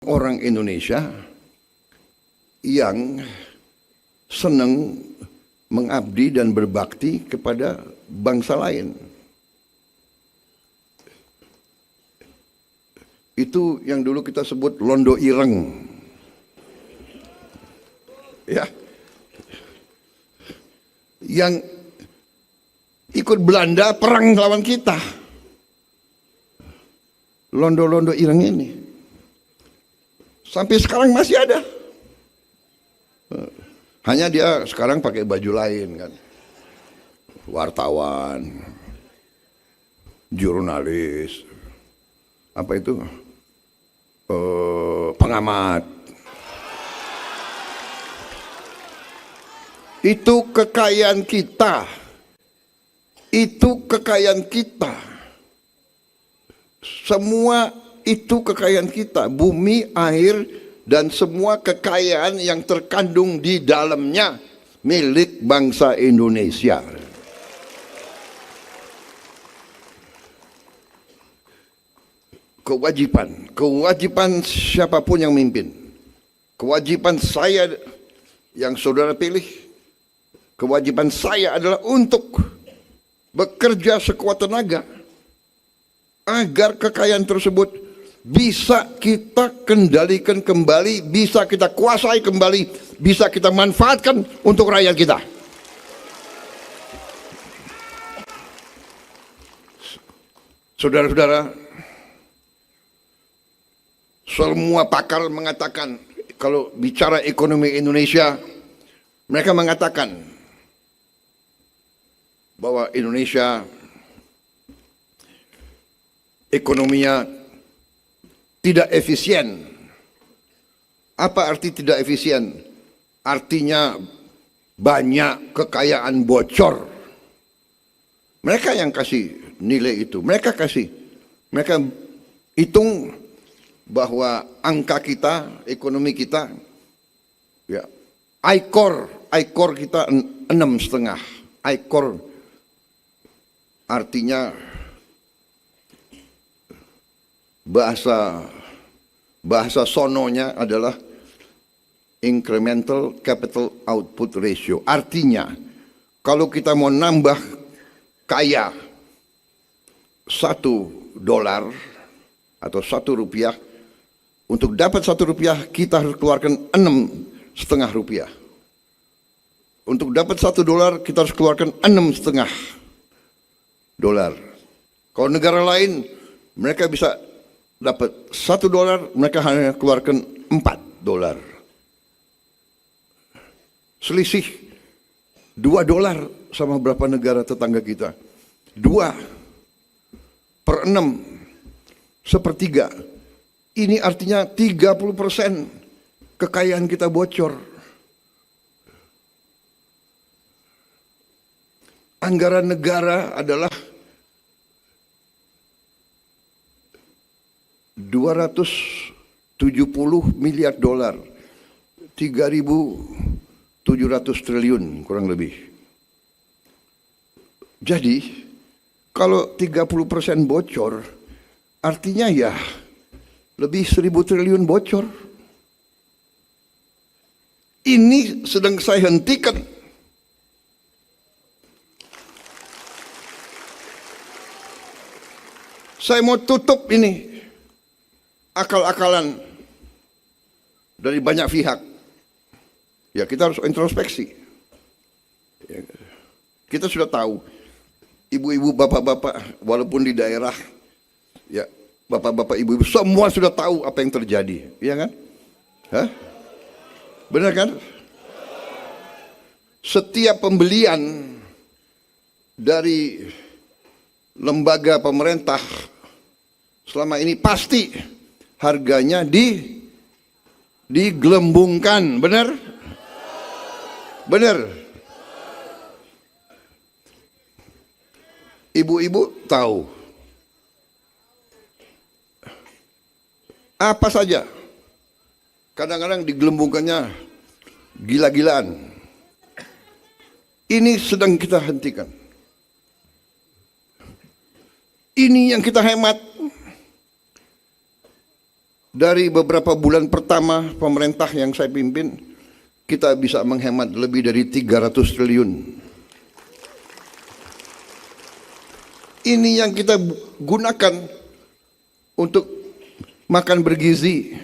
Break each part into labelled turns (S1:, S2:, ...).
S1: orang Indonesia yang senang mengabdi dan berbakti kepada bangsa lain. Itu yang dulu kita sebut londo ireng. Ya. Yang ikut Belanda perang lawan kita. Londo-londo ireng ini. Sampai sekarang masih ada. Hanya dia sekarang pakai baju lain kan. Wartawan, jurnalis, apa itu? Pengamat. Itu kekayaan kita. Itu kekayaan kita. Semua itu kekayaan kita. Bumi, air, dan semua kekayaan yang terkandung di dalamnya milik bangsa Indonesia. Kewajiban siapapun yang memimpin. Kewajiban saya yang saudara pilih. Kewajiban saya adalah untuk bekerja sekuat tenaga agar kekayaan tersebut bisa kita kendalikan kembali, bisa kita kuasai kembali, bisa kita manfaatkan untuk rakyat kita. Saudara-saudara, semua pakar mengatakan kalau bicara ekonomi Indonesia, mereka mengatakan bahwa Indonesia ekonominya tidak efisien. Apa arti tidak efisien? Artinya banyak kekayaan bocor. Mereka yang kasih nilai itu. Mereka hitung bahwa angka kita, ekonomi kita, ya, ICOR kita 6,5. ICOR artinya bahasa sononya adalah incremental capital output ratio. Artinya kalau kita mau nambah kaya $1 atau Rp1, untuk dapat Rp1 kita harus keluarkan 6,5 rupiah. Untuk dapat $1 kita harus keluarkan 6,5 dolar. Kalau negara lain mereka bisa dapat $1, mereka hanya keluarkan $4. Selisih $2 sama berapa negara tetangga kita? 2/6, 1/3. Ini artinya 30% kekayaan kita bocor. Anggaran negara adalah $270 miliar, 3.700 triliun kurang lebih. Jadi kalau 30% bocor, artinya ya lebih 1.000 triliun bocor. Ini sedang saya hentikan. Saya mau tutup ini akal-akalan dari banyak pihak. Ya, kita harus introspeksi. Ya, kita sudah tahu, ibu-ibu, bapak-bapak, walaupun di daerah, ya, bapak-bapak, ibu-ibu, semua sudah tahu apa yang terjadi, ya kan? Hah? Benar kan? Setiap pembelian dari lembaga pemerintah selama ini pasti harganya digelembungkan, benar? Benar. Ibu-ibu tahu apa saja. Kadang-kadang digelembungkannya gila-gilaan. Ini sedang kita hentikan. Ini yang kita hemat. Dari beberapa bulan pertama pemerintah yang saya pimpin, kita bisa menghemat lebih dari 300 triliun. Ini yang kita gunakan untuk makan bergizi.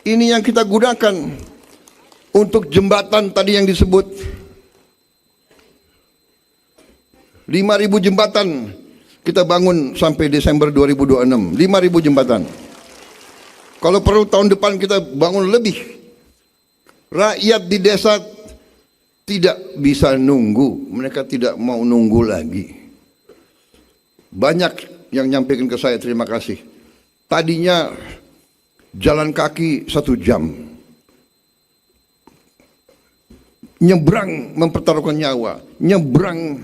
S1: Ini yang kita gunakan untuk jembatan tadi yang disebut. 5.000 jembatan kita bangun sampai Desember 2026. 5.000 jembatan. Kalau perlu tahun depan kita bangun lebih. Rakyat di desa tidak bisa nunggu. Mereka tidak mau nunggu lagi. Banyak yang nyampaikan ke saya, terima kasih. Tadinya jalan kaki 1 jam. Nyebrang mempertaruhkan nyawa. Nyebrang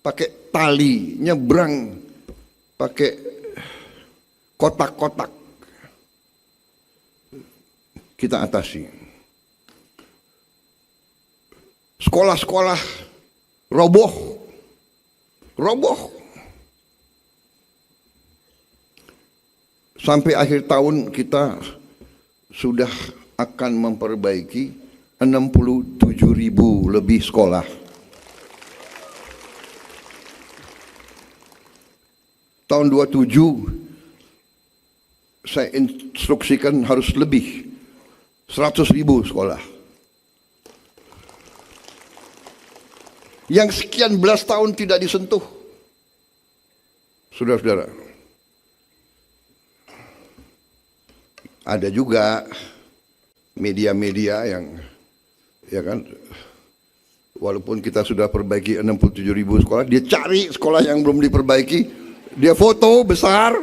S1: pakai tali, nyebrang pakai kotak-kotak. Kita atasi. Sekolah-sekolah roboh. Sampai akhir tahun kita sudah akan memperbaiki 67.000 lebih sekolah. Tahun 27 saya instruksikan harus lebih 100.000 sekolah. Yang sekian belas tahun tidak disentuh. Saudara-saudara, ada juga media-media yang, ya kan, walaupun kita sudah perbaiki 67.000 sekolah, dia cari sekolah yang belum diperbaiki. Dia foto besar,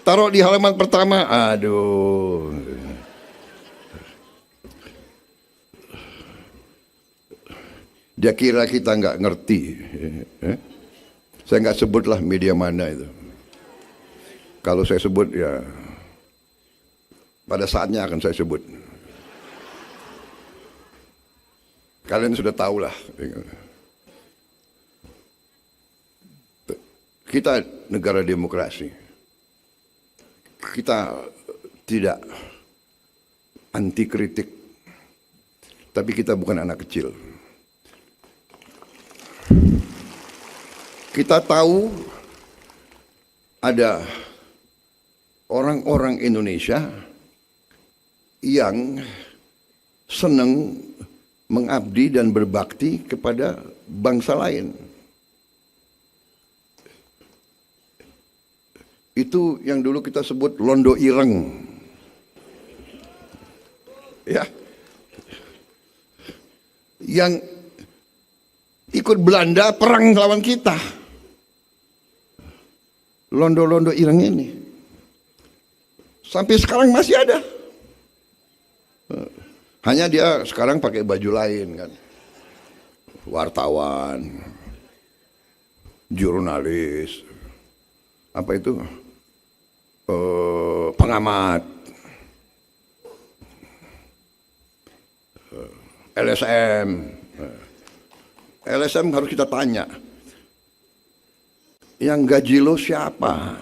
S1: taruh di halaman pertama. Aduh. Dia kira kita nggak ngerti. Saya nggak sebutlah media mana itu. Kalau saya sebut ya pada saatnya akan saya sebut. Kalian sudah tahu lah. Kita negara demokrasi. Kita tidak anti kritik. Tapi kita bukan anak kecil. Kita tahu ada orang-orang Indonesia yang senang mengabdi dan berbakti kepada bangsa lain. Itu yang dulu kita sebut londo ireng. Ya. Yang ikut Belanda perang lawan kita. Londo-londo ireng ini. Sampai sekarang masih ada. Hanya dia sekarang pakai baju lain kan. Wartawan, jurnalis, apa itu? Pengamat, LSM. LSM harus kita tanya, yang gaji lo siapa?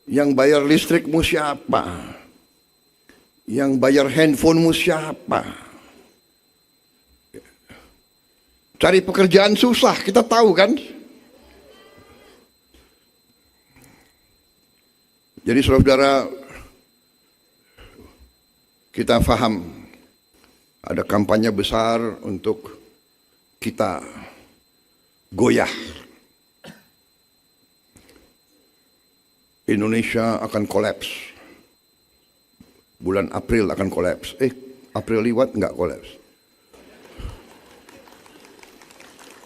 S1: Yang bayar listrikmu siapa? Yang bayar handphonemu siapa? Cari pekerjaan susah, kita tahu kan? Jadi saudara-saudara, kita paham ada kampanye besar untuk kita goyah. Indonesia akan kolaps. Bulan April akan kolaps. April liwat nggak kolaps.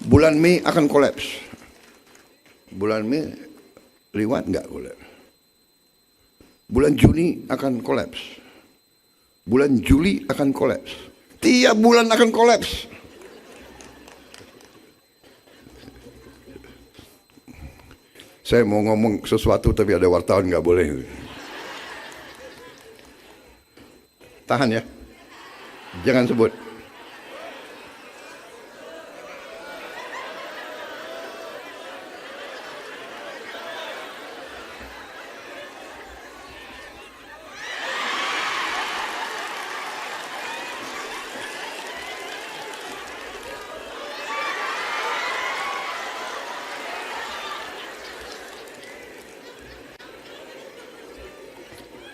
S1: Bulan Mei akan kolaps. Bulan Mei liwat nggak kolaps. Bulan Juni akan kolaps. Bulan Juli akan kolaps. Tiap bulan akan kolaps. Saya mau ngomong sesuatu tapi ada wartawan nggak boleh. Tahan ya. Jangan sebut.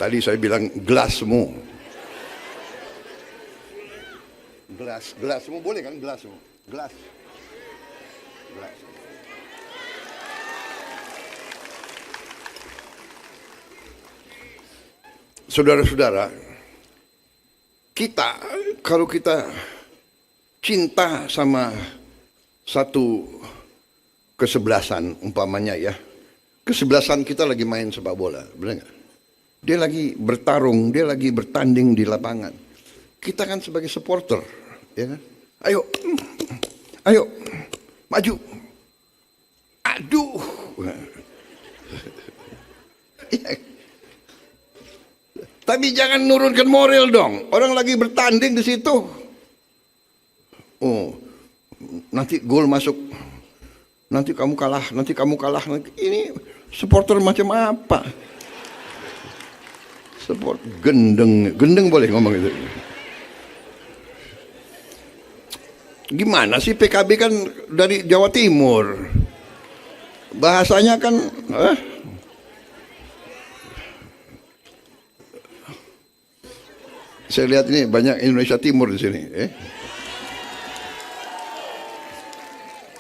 S1: Tadi saya bilang gelasmu. Gelasmu boleh kan, gelasmu? Gelas. Saudara-saudara, kalau kita cinta sama satu kesebelasan, umpamanya ya, kesebelasan kita lagi main sepak bola, benar nggak? Dia lagi bertarung, dia lagi bertanding di lapangan. Kita kan sebagai supporter, ya kan? Ayo, maju. Aduh. Tapi jangan nurunkan moral dong. Orang lagi bertanding di situ. Oh, nanti gol masuk. Nanti kamu kalah. Ini supporter macam apa? Gendeng boleh ngomong itu. Gimana sih, PKB kan dari Jawa Timur. Bahasanya kan saya lihat ini banyak Indonesia Timur di sini.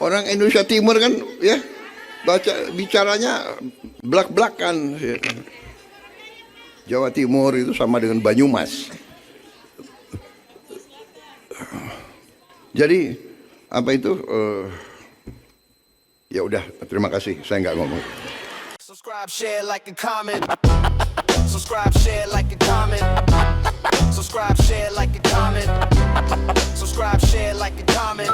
S1: Orang Indonesia Timur kan ya bicaranya belak-belakan. Jawa Timur itu sama dengan Banyumas. Jadi apa itu? Ya udah, terima kasih. Saya nggak ngomong.
S2: Subscribe, share, like, and comment. Subscribe, share, like, and comment. Subscribe, share, like, and comment. Subscribe, share, like, and comment.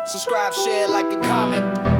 S2: Subscribe, share, like, and comment.